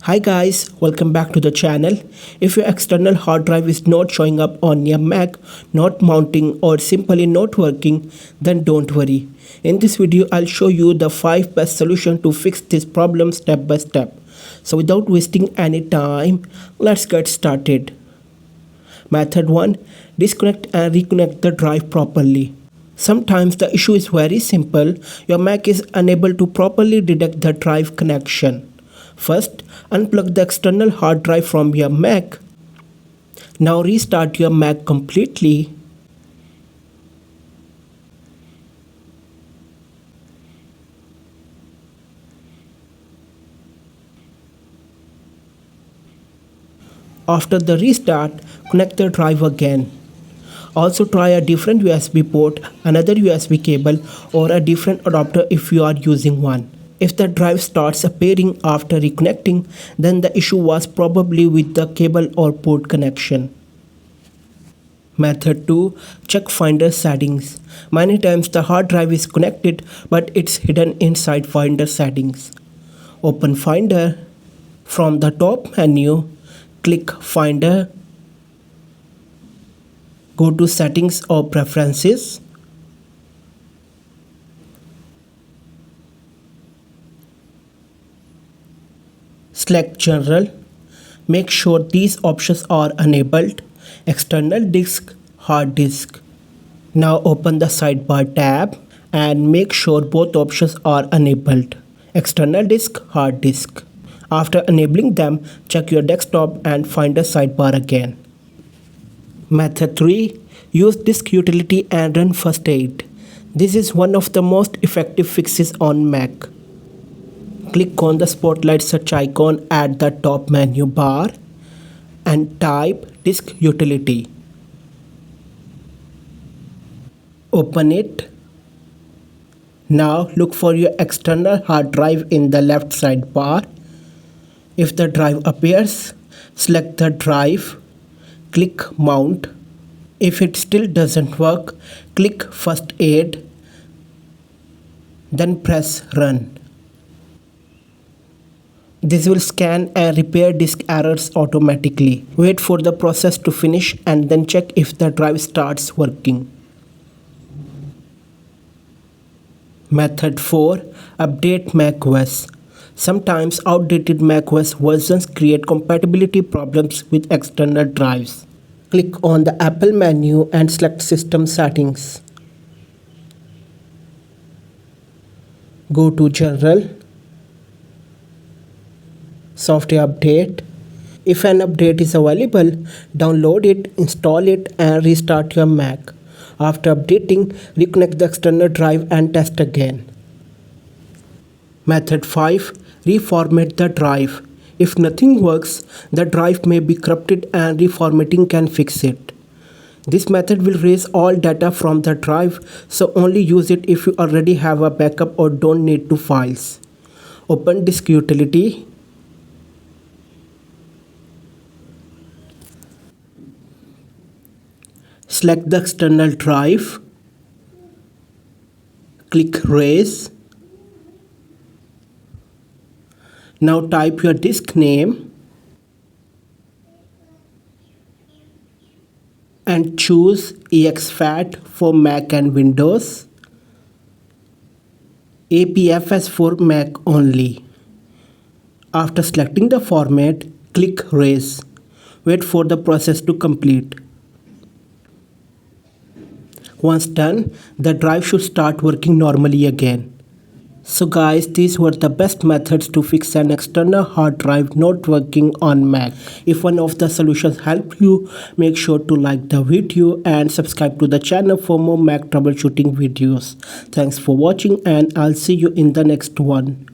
Hi guys, welcome back to the channel. If your external hard drive is not showing up on your Mac, not mounting or simply not working, then don't worry. In this video, I'll show you the 5 best solutions to fix this problem step by step. So without wasting any time, let's get started. Method 1. Disconnect and reconnect the drive properly. Sometimes the issue is very simple. Your Mac is unable to properly detect the drive connection. First, unplug the external hard drive from your Mac. Now restart your Mac completely. After the restart, connect the drive again. Also try a different USB port, another USB cable, or a different adapter if you are using one. If the drive starts appearing after reconnecting, then the issue was probably with the cable or port connection. Method 2. Check Finder settings. Many times the hard drive is connected but it's hidden inside Finder settings. Open Finder. From the top menu, click Finder. Go to Settings or Preferences. Select General. Make sure these options are enabled. External disk, hard disk. Now open the sidebar tab and make sure both options are enabled. External disk, hard disk. After enabling them, check your desktop and find the sidebar again. Method 3. Use disk utility and run first aid. This is one of the most effective fixes on Mac. Click on the spotlight search icon at the top menu bar and type disk utility. Open it. Now look for your external hard drive in the left sidebar. If the drive appears, select the drive, click Mount. If it still doesn't work, click First Aid, then press Run. This will scan and repair disk errors automatically. Wait for the process to finish and then check if the drive starts working. Method 4. Update macOS. Sometimes outdated macOS versions create compatibility problems with external drives. Click on the Apple menu and select System Settings. Go to General, Software Update. If an update is available, download it, install it and restart your Mac. After updating, reconnect the external drive and test again. Method 5. Reformat the drive. If nothing works, the drive may be corrupted and reformatting can fix it. This method will erase all data from the drive, so only use it if you already have a backup or don't need two files. Open Disk Utility. Select the external drive. Click Erase. Now type your disk name and choose exFAT for Mac and Windows, APFS for Mac only. After selecting the format, click Erase. Wait for the process to complete. Once done, the drive should start working normally again. So guys, these were the best methods to fix an external hard drive not working on Mac. If one of the solutions helped you, make sure to like the video and subscribe to the channel for more Mac troubleshooting videos. Thanks for watching and I'll see you in the next one.